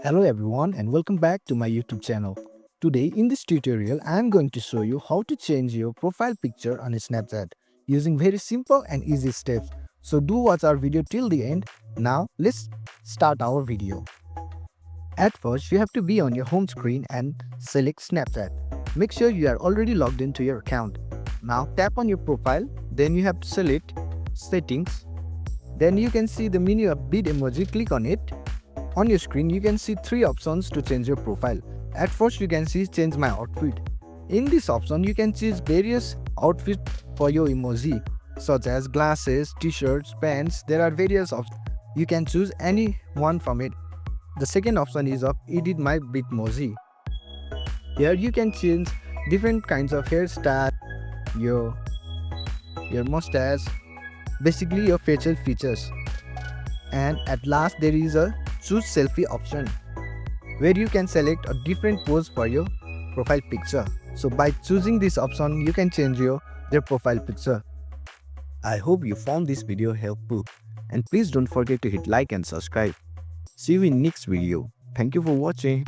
Hello everyone and welcome back to my YouTube channel. Today in this tutorial I am going to show you how to change your profile picture on Snapchat using very simple and easy steps. So do watch our video till the end. Now let's start our video. At first you have to be on your home screen and select Snapchat. Make sure you are already logged into your account. Now tap on your profile, then you have to select settings. Then you can see the menu of bead emoji, click on it. On your screen, you can see three options to change your profile. At first, you can see change my outfit. In this option, you can choose various outfits for your emoji, such as glasses, t-shirts, pants. There are various options. You can choose any one from it. The second option is of edit my bitmoji. Here you can change different kinds of hairstyle, your mustache, basically your facial features. And at last, there is a choose selfie option where you can select a different pose for your profile picture. So by choosing this option, you can change your profile picture. I hope you found this video helpful and please don't forget to hit like and subscribe. See you in next video. Thank you for watching.